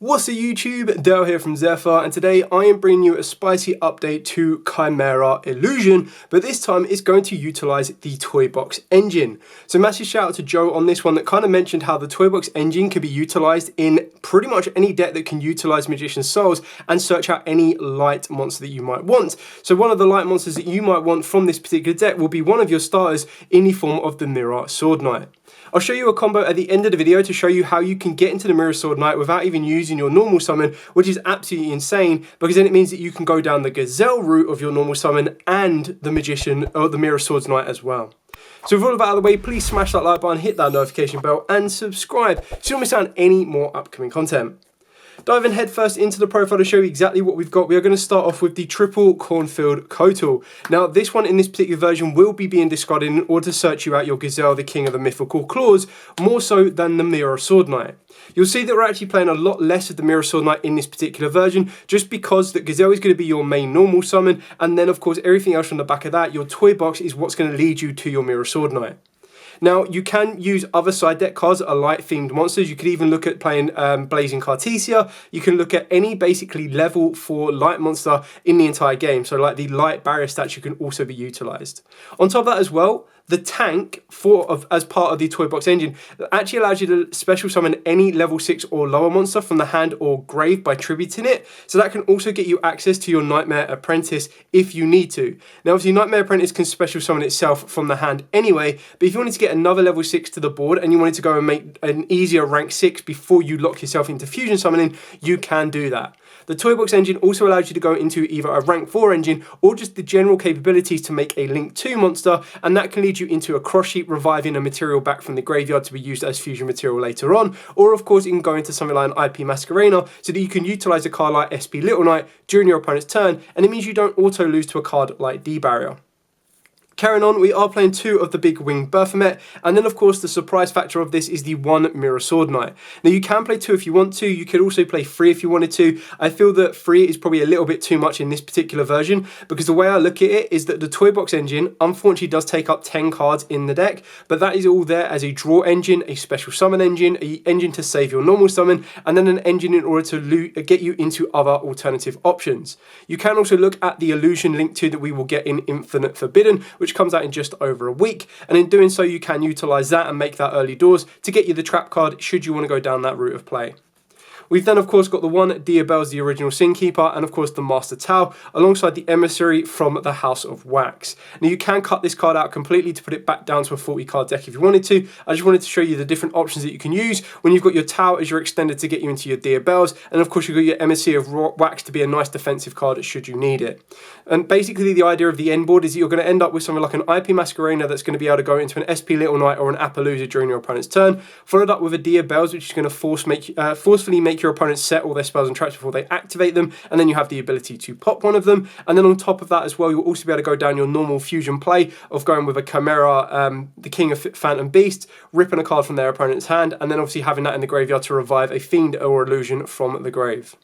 What's up YouTube, Dale here from Zephyr, and today I am bringing you a spicy update to Chimera Illusion, but this time it's going to utilise the Toy Box engine. So massive shout out to Joe on this one that kind of mentioned how the Toy Box engine can be utilised in pretty much any deck that can utilise Magician's Souls and search out any light monster that you might want. So one of the light monsters that you might want from this particular deck will be one of your starters in the form of the Mirror Sword Knight. I'll show you a combo at the end of the video to show you how you can get into the Mirror Sword Knight without even using your normal summon, which is absolutely insane because then it means that you can go down the Gazelle route of your normal summon and the Magician or the Mirror Sword Knight as well. So with all of that out of the way, please smash that like button, hit that notification bell and subscribe so you don't miss out on any more upcoming content. Diving headfirst into the profile to show you exactly what we've got, we are going to start off with the triple Cornfield Kotal. Now this one in this particular version will be being discarded in order to search you out your Gazelle, the king of the mythical claws, more so than the Mirror Sword Knight. You'll see that we're actually playing a lot less of the Mirror Sword Knight in this particular version, just because that Gazelle is going to be your main normal summon, and then of course everything else from the back of that, your Toy Box is what's going to lead you to your Mirror Sword Knight. Now, you can use other side deck cards that are light-themed monsters. You could even look at playing Blazing Cartesia. You can look at any basically level 4 light monster in the entire game. So like the light barrier statue can also be utilised. On top of that as well, the tank as part of the Toy Box engine actually allows you to special summon any level 6 or lower monster from the hand or grave by tributing it. So that can also get you access to your Nightmare Apprentice if you need to. Now obviously Nightmare Apprentice can special summon itself from the hand anyway, but if you wanted to get another level 6 to the board and you wanted to go and make an easier rank 6 before you lock yourself into fusion summoning, you can do that. The Toy Box engine also allows you to go into either a rank 4 engine or just the general capabilities to make a Link 2 monster, and that can lead you into a cross sheet reviving a material back from the graveyard to be used as fusion material later on, or of course you can go into something like an IP Masquerena so that you can utilise a card like SP Little Knight during your opponent's turn, and it means you don't auto lose to a card like D-Barrier. Carrying on, we are playing 2 of the big winged Baphomet, and then of course the surprise factor of this is the 1 Mirror Sword Knight. Now you can play 2 if you want to, you could also play 3 if you wanted to. I feel that 3 is probably a little bit too much in this particular version, because the way I look at it is that the Toy Box engine unfortunately does take up 10 cards in the deck, but that is all there as a draw engine, a special summon engine, an engine to save your normal summon, and then an engine in order to get you into other alternative options. You can also look at the Illusion Link 2 that we will get in Infinite Forbidden, which comes out in just over a week, and in doing so you can utilise that and make that early doors to get you the trap card should you want to go down that route of play. We've then of course got the 1 Diabelle's the original Sin Keeper, and of course the Master Tau alongside the Emissary from the House of Wax. Now you can cut this card out completely to put it back down to a 40 card deck if you wanted to. I just wanted to show you the different options that you can use when you've got your Tau as your extended to get you into your Diabelle's, and of course you've got your Emissary of Wax to be a nice defensive card should you need it. And basically the idea of the end board is that you're going to end up with something like an IP Masquerena that's going to be able to go into an SP Little Knight or an Appaloosa during your opponent's turn, followed up with a Diabelle's which is going to forcefully make your opponent set all their spells and traps before they activate them, and then you have the ability to pop one of them. And then on top of that as well, you'll also be able to go down your normal fusion play of going with a Chimera, the King of Phantom Beasts, ripping a card from their opponent's hand, and then obviously having that in the graveyard to revive a Fiend or Illusion from the grave.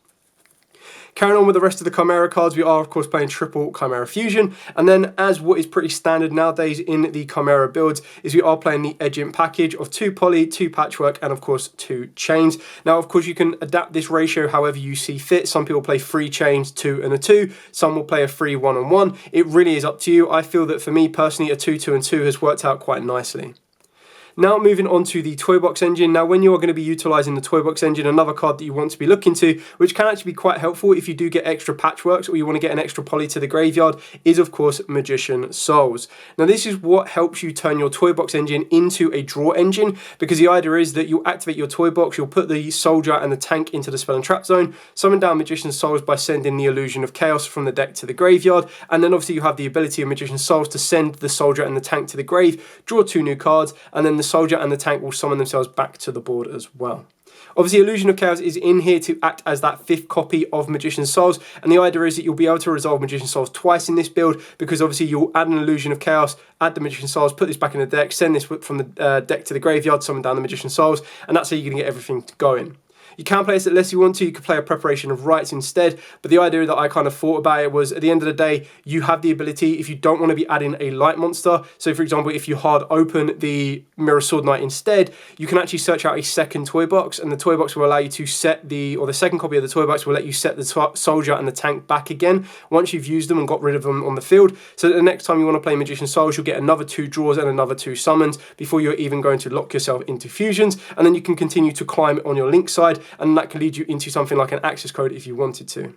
Carrying on with the rest of the Chimera cards, we are of course playing triple Chimera Fusion, and then as what is pretty standard nowadays in the Chimera builds is we are playing the Edgent package of 2 Poly, 2 Patchwork, and of course 2 Chains. Now of course you can adapt this ratio however you see fit. Some people play 3 Chains, 2 and a 2, some will play a 3 1 and 1. It really is up to you. I feel that for me personally a 2 2 and 2 has worked out quite nicely. Now moving on to the Toy Box engine. Now when you are going to be utilising the Toy Box engine, another card that you want to be looking to, which can actually be quite helpful if you do get extra patchworks or you want to get an extra poly to the graveyard, is of course Magician Souls. Now this is what helps you turn your Toy Box engine into a draw engine, because the idea is that you'll activate your Toy Box, you'll put the soldier and the tank into the spell and trap zone, summon down Magician Souls by sending the Illusion of Chaos from the deck to the graveyard, and then obviously you have the ability of Magician Souls to send the soldier and the tank to the grave, draw 2 new cards, and then the soldier and the tank will summon themselves back to the board as well. Obviously Illusion of Chaos is in here to act as that 5th copy of Magician's Souls, and the idea is that you'll be able to resolve Magician's Souls twice in this build, because obviously you'll add an Illusion of Chaos, add the Magician's Souls, put this back in the deck, send this from the deck to the graveyard, summon down the Magician's Souls, and that's how you're going to get everything going. You can play this at less if you want to. You could play a preparation of rights instead, but the idea that I kind of thought about it was, at the end of the day, you have the ability, if you don't want to be adding a light monster, so for example, if you hard open the Mirror Sword Knight instead, you can actually search out a second toy box, and the toy box will allow you to set the second copy of the toy box will let you set the soldier and the tank back again once you've used them and got rid of them on the field. So that the next time you want to play Magician Souls, you'll get another 2 draws and another 2 summons before you're even going to lock yourself into fusions, and then you can continue to climb on your link side, and that can lead you into something like an access code if you wanted to.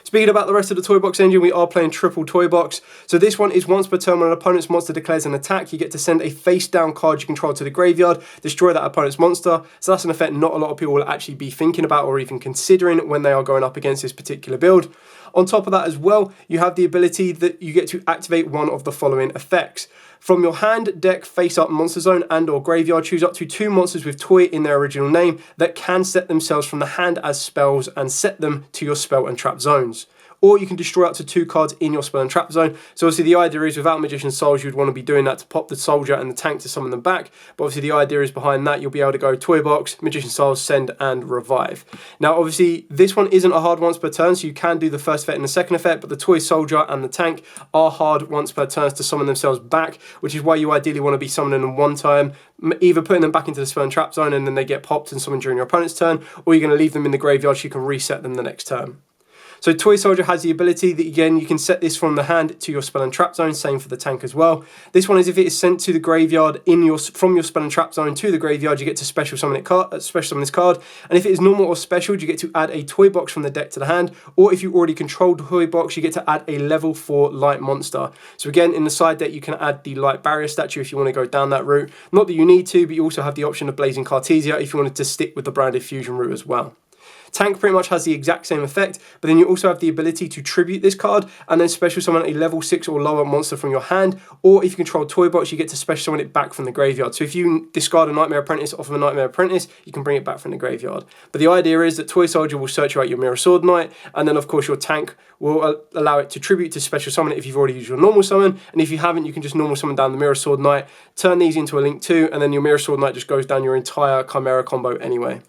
Speaking about the rest of the toy box engine, we are playing triple toy box. So this one is once per turn when an opponent's monster declares an attack, you get to send a face down card you control to the graveyard, destroy that opponent's monster. So that's an effect not a lot of people will actually be thinking about or even considering when they are going up against this particular build. On top of that as well, you have the ability that you get to activate one of the following effects. From your hand, deck, face-up monster zone and or graveyard, choose up to 2 monsters with toy in their original name that can set themselves from the hand as spells and set them to your spell and trap zones. Or you can destroy up to 2 cards in your spell and trap zone. So obviously the idea is without Magician Souls, you'd want to be doing that to pop the soldier and the tank to summon them back. But obviously the idea is behind that, you'll be able to go toy box, Magician Souls, send and revive. Now obviously this one isn't a hard once per turn, so you can do the first effect and the second effect, but the toy soldier and the tank are hard once per turn to summon themselves back, which is why you ideally want to be summoning them one time, either putting them back into the spell and trap zone and then they get popped and summoned during your opponent's turn, or you're going to leave them in the graveyard so you can reset them the next turn. So Toy Soldier has the ability that, again, you can set this from the hand to your spell and trap zone, same for the tank as well. This one is if it is sent to the graveyard from your spell and trap zone to the graveyard, you get to special summon this card. And if it is normal or special, you get to add a toy box from the deck to the hand, or if you already control the toy box, you get to add a level 4 light monster. So again, in the side deck, you can add the light barrier statue if you want to go down that route. Not that you need to, but you also have the option of Blazing Cartesia if you wanted to stick with the branded fusion route as well. Tank pretty much has the exact same effect, but then you also have the ability to tribute this card and then special summon a level 6 or lower monster from your hand, or if you control Toy Box, you get to special summon it back from the graveyard. So if you discard a Nightmare Apprentice off of a Nightmare Apprentice, you can bring it back from the graveyard. But the idea is that Toy Soldier will search out your Mirror Sword Knight, and then of course your tank will allow it to tribute to special summon it if you've already used your normal summon, and if you haven't, you can just normal summon down the Mirror Sword Knight, turn these into a Link 2, and then your Mirror Sword Knight just goes down your entire Chimera combo anyway.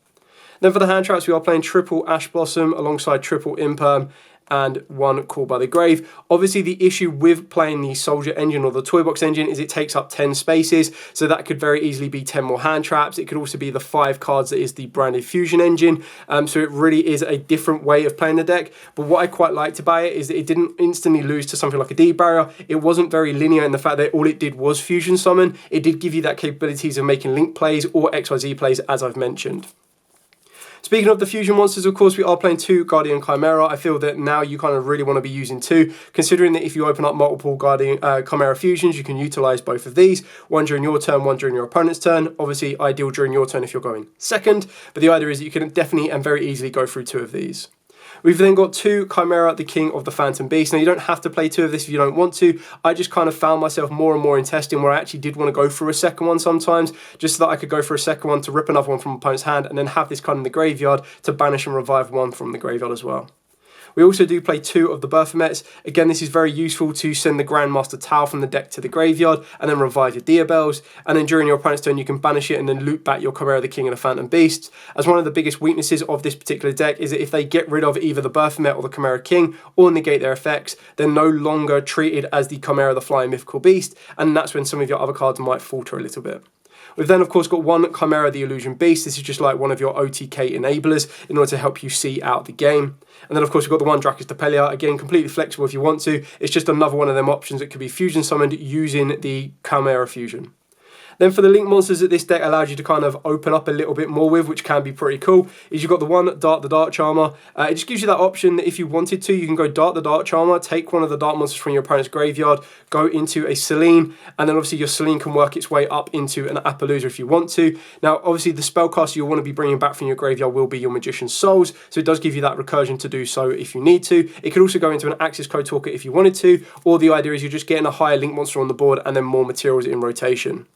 Then for the hand traps, we are playing triple Ash Blossom alongside triple Imperm and 1 Call by the Grave. Obviously, the issue with playing the Soldier engine or the Toy Box engine is it takes up 10 spaces, so that could very easily be 10 more hand traps. It could also be the 5 cards that is the branded Fusion engine, so it really is a different way of playing the deck. But what I quite liked about it is that it didn't instantly lose to something like a D barrier. It wasn't very linear in the fact that all it did was Fusion Summon. It did give you that capabilities of making Link plays or XYZ plays, as I've mentioned. Speaking of the fusion monsters, of course, we are playing 2 Guardian Chimera. I feel that now you kind of really want to be using 2, considering that if you open up multiple Guardian Chimera fusions, you can utilize both of these, one during your turn, one during your opponent's turn. Obviously, ideal during your turn if you're going second, but the idea is that you can definitely and very easily go through 2 of these. We've then got 2 Chimera, the King of the Phantom Beast. Now, you don't have to play 2 of this if you don't want to. I just kind of found myself more and more in testing where I actually did want to go through a second one sometimes, just so that I could go for a second one to rip another one from opponent's hand and then have this card in the graveyard to banish and revive one from the graveyard as well. We also do play 2 of the Berthomets. Again, this is very useful to send the Grandmaster Tau from the deck to the graveyard and then revive your Diabells. And then during your opponent's turn, you can banish it and then loot back your Chimera, the King of the Phantom Beasts. As one of the biggest weaknesses of this particular deck is that if they get rid of either the Berthomet or the Chimera King or negate their effects, they're no longer treated as the Chimera, the Flying Mythical Beast. And that's when some of your other cards might falter a little bit. We've then, of course, got 1 Chimera, the Illusion Beast. This is just like one of your OTK enablers in order to help you see out the game. And then, of course, we've got the 1 Dracus Depelia. Again, completely flexible if you want to. It's just another one of them options that could be fusion summoned using the Chimera Fusion. Then for the Link monsters that this deck allows you to kind of open up a little bit more with, which can be pretty cool, is you've got the 1 Dart the Dart Charmer. It just gives you that option that if you wanted to, you can go Dart the Dart Charmer, take one of the Dart monsters from your opponent's graveyard, go into a Selene, and then obviously your Selene can work its way up into an Appaloosa if you want to. Now, obviously the spellcaster you'll want to be bringing back from your graveyard will be your Magician's Souls, so it does give you that recursion to do so if you need to. It could also go into an Access Code Talker if you wanted to, or the idea is you're just getting a higher Link monster on the board and then more materials in rotation.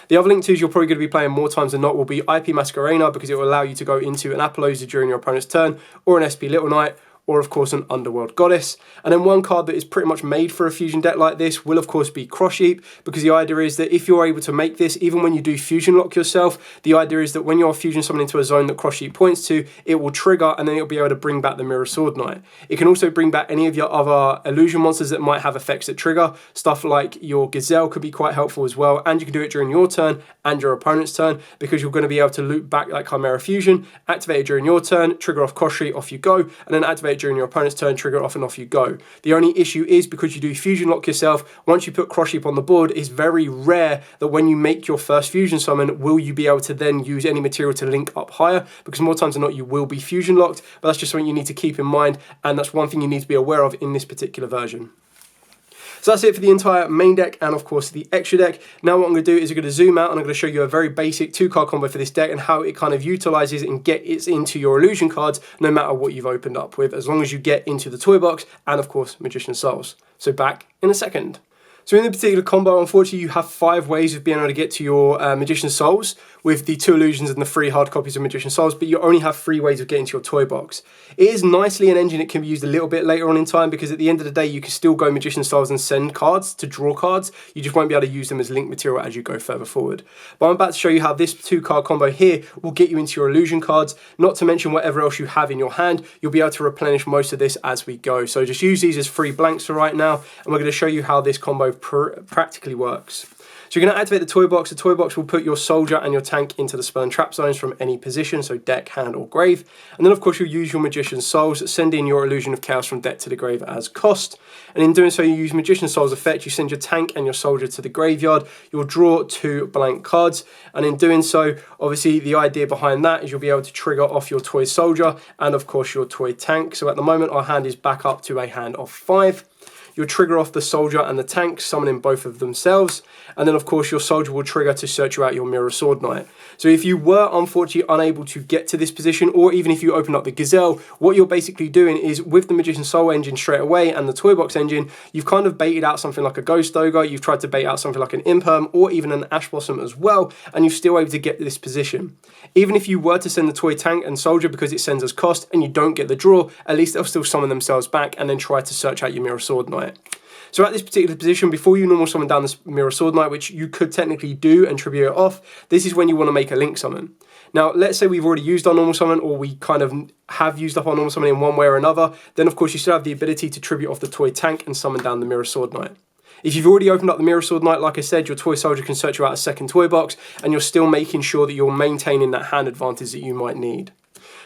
The other Link 2s you're probably going to be playing more times than not will be IP Masquerena, because it will allow you to go into an Appaloosa during your opponent's turn, or an SP Little Knight, or of course an Underworld Goddess. And then one card that is pretty much made for a fusion deck like this will of course be Cross Sheep, because the idea is that if you're able to make this, even when you do fusion lock yourself, the idea is that when you're fusion summoning into a zone that Cross Sheep points to, it will trigger and then it'll be able to bring back the Mirror Sword Knight. It can also bring back any of your other illusion monsters that might have effects that trigger. Stuff like your Gazelle could be quite helpful as well, and you can do it during your turn and your opponent's turn, because you're going to be able to loop back that Chimera fusion, activate it during your turn, trigger off Cross Sheep, off you go, and then activate it during your opponent's turn, trigger off, and off you go. The only issue is, because you do fusion lock yourself, once you put Cross Sheep on the board, it's very rare that when you make your first fusion summon, will you be able to then use any material to link up higher, because more times than not you will be fusion locked. But that's just something you need to keep in mind, and that's one thing you need to be aware of in this particular version. So that's it for the entire main deck and of course the extra deck. Now what I'm going to do is I'm going to zoom out and I'm going to show you a very basic 2-card combo for this deck and how it kind of utilizes and gets into your illusion cards no matter what you've opened up with, as long as you get into the toy box and of course Magician's Souls. So back in a second. So in the particular combo, unfortunately, you have 5 ways of being able to get to your Magician's Souls with the 2 illusions and the 3 hard copies of Magician's Souls, but you only have 3 ways of getting to your toy box. It is nicely an engine that can be used a little bit later on in time, because at the end of the day, you can still go Magician's Souls and send cards to draw cards. You just won't be able to use them as link material as you go further forward. But I'm about to show you how this 2-card combo here will get you into your illusion cards, not to mention whatever else you have in your hand. You'll be able to replenish most of this as we go. So just use these as free blanks for right now, and we're going to show you how this combo practically works. So you're going to activate the toy box. The toy box will put your soldier and your tank into the spell and trap zones from any position, so deck, hand, or grave. And then of course you'll use your Magician's Souls, send in your Illusion of Chaos from deck to the grave as cost. And in doing so, you use Magician's Souls effect, you send your tank and your soldier to the graveyard. You'll draw 2 blank cards. And in doing so, obviously the idea behind that is you'll be able to trigger off your toy soldier and of course your toy tank. So at the moment our hand is back up to a hand of 5. You'll trigger off the soldier and the tank, summoning both of themselves. And then of course your soldier will trigger to search you out your Mirror Sword Knight. So if you were unfortunately unable to get to this position, or even if you open up the Gazelle, what you're basically doing is with the Magician's Soul engine straight away and the Toy Box engine, you've kind of baited out something like a Ghost Ogre, you've tried to bait out something like an Imperm or even an Ash Blossom as well, and you're still able to get to this position. Even if you were to send the toy tank and soldier because it sends us cost and you don't get the draw, at least they'll still summon themselves back and then try to search out your Mirror Sword Knight. So at this particular position, before you normal summon down the Mirror Sword Knight, which you could technically do and tribute it off, this is when you want to make a link summon. Now, let's say we've already used our normal summon, or we kind of have used up our normal summon in one way or another, then of course you still have the ability to tribute off the toy tank and summon down the Mirror Sword Knight. If you've already opened up the Mirror Sword Knight, like I said, your toy soldier can search you out a second toy box, and you're still making sure that you're maintaining that hand advantage that you might need.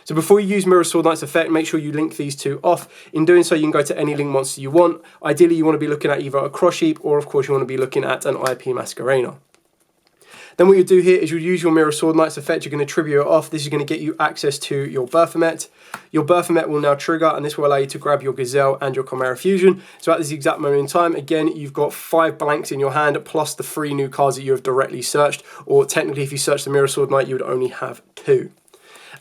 So before you use Mirror Sword Knight's effect, make sure you link these 2 off. In doing so, you can go to any link monster you want. Ideally, you want to be looking at either a Cross Sheep or, of course, you want to be looking at an IP Masquerena. Then what you do here is you use your Mirror Sword Knight's effect. You're going to tribute it off. This is going to get you access to your Baphomet. Your Baphomet will now trigger, and this will allow you to grab your Gazelle and your Chimera Fusion. So at this exact moment in time, again, you've got 5 blanks in your hand, plus the 3 new cards that you have directly searched, or technically if you search the Mirror Sword Knight, you would only have 2.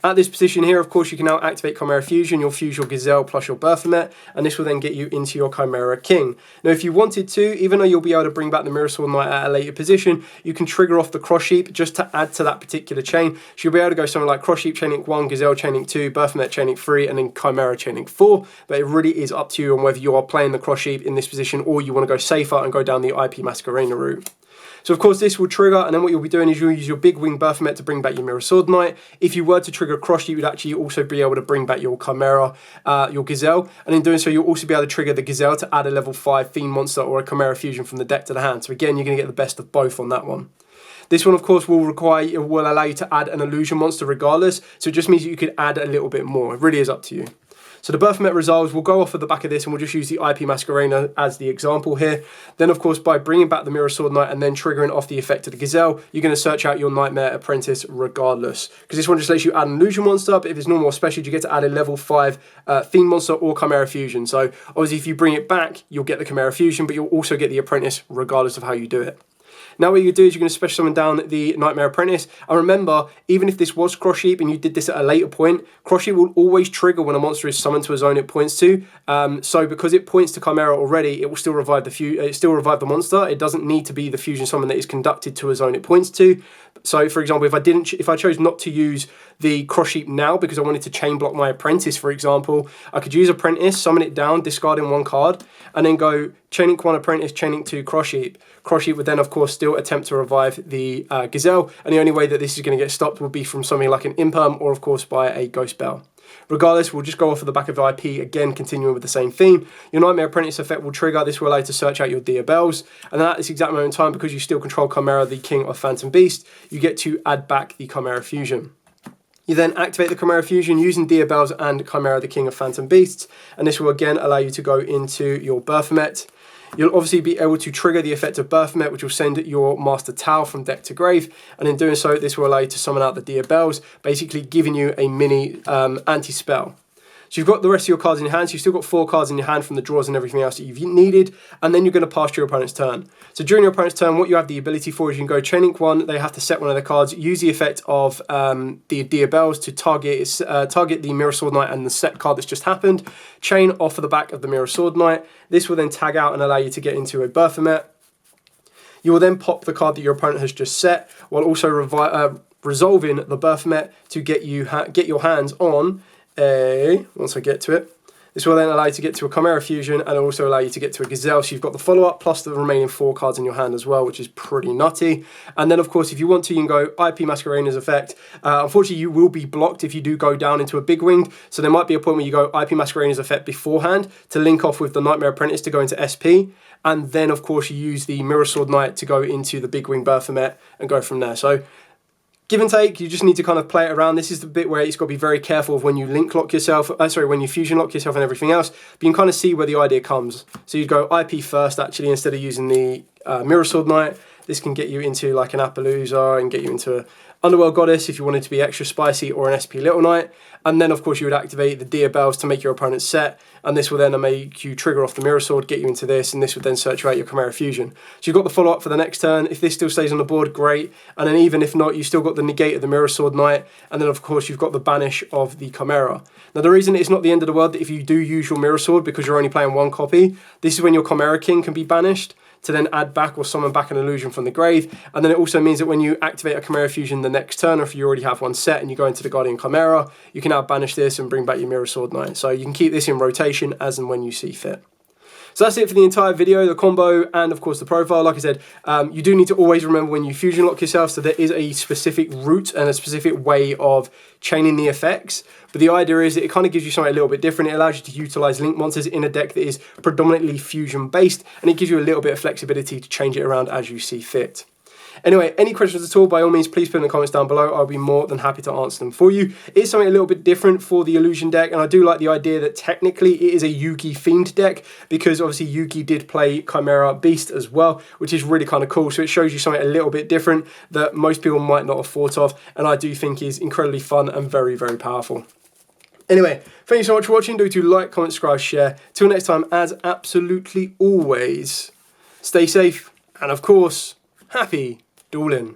At this position here, of course, you can now activate Chimera Fusion. You'll fuse your Gazelle plus your Baphomet, and this will then get you into your Chimera King. Now, if you wanted to, even though you'll be able to bring back the Mirror Sword Knight at a later position, you can trigger off the Cross Sheep just to add to that particular chain. So you'll be able to go something like Cross Sheep Chaining 1, Gazelle Chaining 2, Baphomet Chaining 3, and then Chimera Chaining 4. But it really is up to you on whether you are playing the Cross Sheep in this position or you want to go safer and go down the IP Masquerena route. So of course this will trigger, and then what you'll be doing is you'll use your big wing Baphomet to bring back your Mirror Sword Knight. If you were to trigger Cross, you would actually also be able to bring back your Chimera, your Gazelle, and in doing so you'll also be able to trigger the Gazelle to add a level 5 Fiend Monster or a Chimera Fusion from the deck to the hand. So again, you're going to get the best of both on that one. This one, of course, will allow you to add an illusion monster regardless, so it just means that you could add a little bit more. It really is up to you. So the Baphomet resolves, we'll go off at the back of this and we'll just use the IP Masquerena as the example here. Then, of course, by bringing back the Mirror Sword Knight and then triggering off the effect of the Gazelle, you're going to search out your Nightmare Apprentice regardless. Because this one just lets you add an illusion monster, but if it's normal or special, you get to add a level 5 Fiend Monster or Chimera Fusion. So obviously if you bring it back, you'll get the Chimera Fusion, but you'll also get the Apprentice regardless of how you do it. Now what you do is you're going to special summon down the Nightmare Apprentice. And remember, even if this was Cross Sheep and you did this at a later point, Cross Sheep will always trigger when a monster is summoned to a zone it points to. So because it points to Chimera already, it will still revive the monster. It doesn't need to be the fusion summon that is conducted to a zone it points to. So for example, if I chose not to use the cross sheep now because I wanted to chain block my apprentice, for example, I could use apprentice, summon it down, discarding one card, and then go chain link 1 apprentice, chain link 2 cross sheep. Cross sheep would then of course still attempt to revive the gazelle, and the only way that this is going to get stopped would be from something like an imperm or of course by a ghost bell. Regardless, we'll just go off of the back of IP again, continuing with the same theme. Your Nightmare Apprentice effect will trigger. This will allow you to search out your Dia Bells, and then at this exact moment in time, because you still control Chimera, the king of Phantom Beast, you get to add back the Chimera Fusion. You then activate the Chimera Fusion using Dia Bells and Chimera, the king of Phantom Beasts, and this will again allow you to go into your Baphomet. You'll obviously be able to trigger the effect of Baphomet, which will send your Master Tau from deck to grave, and in doing so, this will allow you to summon out the Dia Bells, basically giving you a mini anti-spell. So you've got the rest of your cards in your hand, so you've still got 4 cards in your hand from the draws and everything else that you've needed, and then you're going to pass to your opponent's turn. So during your opponent's turn, what you have the ability for is you can go chain link 1, they have to set one of their cards, use the effect of the Dia Bells to target the Mirror Sword Knight and the set card that's just happened, chain off of the back of the Mirror Sword Knight. This will then tag out and allow you to get into a Baphomet. You will then pop the card that your opponent has just set, while also resolving the Baphomet to get your hands on once I get to it. This will then allow you to get to a Chimera Fusion and also allow you to get to a Gazelle. So you've got the follow-up plus the remaining 4 cards in your hand as well, which is pretty nutty. And then, of course, if you want to, you can go IP Masquerader's effect. Unfortunately, you will be blocked if you do go down into a big winged. So there might be a point where you go IP Masquerader's effect beforehand to link off with the Nightmare Apprentice to go into SP. And then, of course, you use the Mirror Sword Knight to go into the big wing Baphomet and go from there. So give and take, you just need to kind of play it around. This is the bit where it's got to be very careful of when you link lock yourself, when you fusion lock yourself and everything else, but you can kind of see where the idea comes. So you'd go IP first, actually, instead of using the Mirror Sword Knight. This can get you into like an Appaloosa and get you into a Underworld Goddess if you wanted to be extra spicy, or an SP Little Knight. And then, of course, you would activate the Dia Bells to make your opponent set, and this will then make you trigger off the Mirror Sword, get you into this, and this would then search out your Chimera Fusion. So you've got the follow-up for the next turn. If this still stays on the board, great. And then even if not, you've still got the negate of the Mirror Sword Knight, and then, of course, you've got the banish of the Chimera. Now, the reason it's not the end of the world that if you do use your Mirror Sword, because you're only playing 1 copy, this is when your Chimera King can be banished to then add back or summon back an illusion from the grave. And then it also means that when you activate a Chimera Fusion the next turn, or if you already have one set and you go into the Guardian Chimera, you can now banish this and bring back your Mirror Sword Knight. So you can keep this in rotation as and when you see fit. So that's it for the entire video, the combo, and of course the profile. Like I said, you do need to always remember when you fusion lock yourself, so there is a specific route and a specific way of chaining the effects. But the idea is that it kind of gives you something a little bit different. It allows you to utilize link monsters in a deck that is predominantly fusion based, and it gives you a little bit of flexibility to change it around as you see fit. Anyway, any questions at all, by all means, please put in the comments down below. I'll be more than happy to answer them for you. It is something a little bit different for the Illusion deck, and I do like the idea that technically it is a Yugi themed deck, because obviously Yugi did play Chimera Beast as well, which is really kind of cool. So it shows you something a little bit different that most people might not have thought of, and I do think is incredibly fun and very, very powerful. Anyway, thank you so much for watching. Do like, comment, subscribe, share. Till next time, as absolutely always, stay safe, and of course, happy dueling.